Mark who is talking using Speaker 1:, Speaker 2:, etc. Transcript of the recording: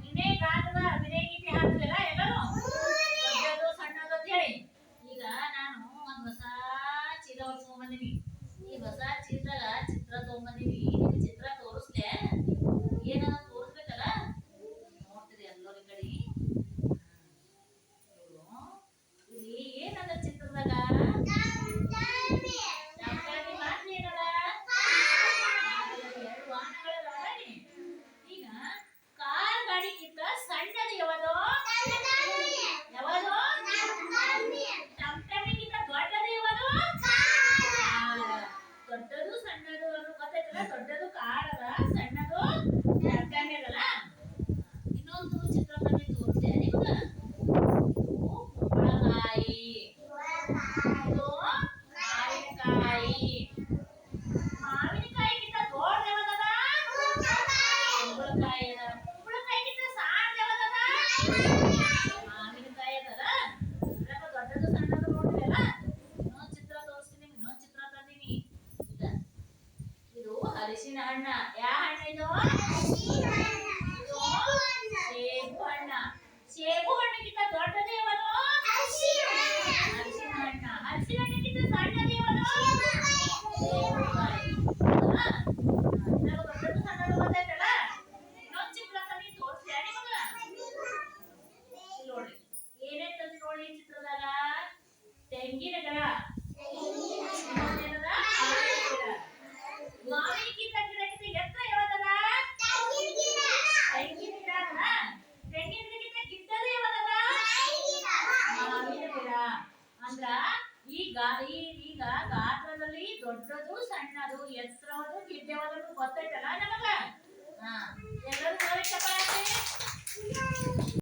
Speaker 1: ಇನ್ನೇ ಗಾತ್ರದ ವಿರೇಗೀತಿ ಹಾಕಿದೆಲ್ಲ ಎಲ್ಲರೂ ದೊಡ್ಡದು ಸಣ್ಣದು ಅಂತ ಹೇಳಿ. ಈಗ ನಾನು ಒಂದು ಹೊಸ ಚೀಲ ಹೊರ್ಸ್ಕೊಂಡ್ಬಂದಿನಿ. ಈ ಹೊಸ ಚೀಲದಾಗ ಚಿತ್ರ ತಗೊಂಡ್ಬಂದಿನಿ. ಚಿತ್ರ ತೋರಿಸ್ಲೆ ಏನದ ತೋರಿಸ್ಬೇಕಲ್ಲ. ನೋಡ್ತೀರಿ ಎಲ್ಲರ ಕಡೆ ಇಲ್ಲಿ ಏನದ ಚಿತ್ರದಾಗ ದೊಡ್ಡದು ಸಣ್ಣದು ಗೊತ್ತೈತಲ್ಲ. ದೊಡ್ಡದು ಕಾರ್ ಅದ, ಸಣ್ಣದು ಟಮಟಮಿ ಅದಲ್ಲ. ಇನ್ನೊಂದು ಚಿತ್ರ ಬಂದು ತೋರಿಸ್ತೆ ನಿಮ್ಗ. ಕುಂಬಳಕಾಯಿ, ಇದು ಮಾವಿನಕಾಯಿ. ಮಾವಿನಕಾಯಿಗಿಂತ ದೊಡ್ಡ ಯಾವ್ದದ? ಕುಂಬಳಕಾಯಿ ಅದ. ಕುಂಬಳಕಾಯಿಗಿಂತ ಸಣ್ಣ ಯಾವ್ದದ? ಮಾವಿನಕಾಯಿ ಅದಲ್ಲ. ದೊಡ್ಡದು ಸಣ್ಣದು ನೋಡ್ತಿರಲ್ಲ. ಇನ್ನೊಂದು ಚಿತ್ರ ತೋರಿಸ್ತೀನಿ. ಇನ್ನೊಂದು ಚಿತ್ರ ತಂದೀನಿ. ಇದು ಹಲಸಿನ ಹಣ್ಣ. ಯಾವ ಹಣ್ಣ ಇದು? ಸೇಬು ಹಣ್ಣ. ಸೇಬು ಹಣ್ಣಿಗಿಂತ ದೊಡ್ಡದು ಯಾವುದು? ಹಲಸಿನ ಹಣ್ಣ. ಹಲಸಿನ ಹಣ್ಣಿಗಿಂತ ಸಣ್ಣದು ಯಾವುದು? ಸೇಬುಕಾಯಿ. ದೊಡ್ಡದು ಸಣ್ಣದು ಗೊತ್ತಾಯ್ತಲ್ಲ. ಇನ್ನೊಂದು ಚಿತ್ರ ತಂದು ತೋರಿಸ್ತೀಯ ನಿಮಗ? ನೋಡಿ ಏನೇ ತಂದು ನೋಡಿ ಈ ಚಿತ್ರದಾಗ. ತೆಂಗಿನ ಗಿಡ, ಮಾವಿನಕ್ಕಿಂತ ಗಿಡಕ್ಕಿಂತ ಎತ್ತರ ಯಾವ್ದದ? ತೆಂಗಿನ ಗಿಡ ಅದ. ತೆಂಗಿನ ಗಿಡಕ್ಕಿಂತ ಗಿಡ್ಡದು ಯಾವ್ದದ? ಮಾವಿನ ಗಿಡ. ಅಂದ್ರ ಈಗ ಗಾತ್ರದಲ್ಲಿ ದೊಡ್ಡದು ಸಣ್ಣದು ಎತ್ತರವಾದ ಗಿಡ್ಡವಾದ ಗೊತ್ತೈತಲ್ಲ ನಮಗ.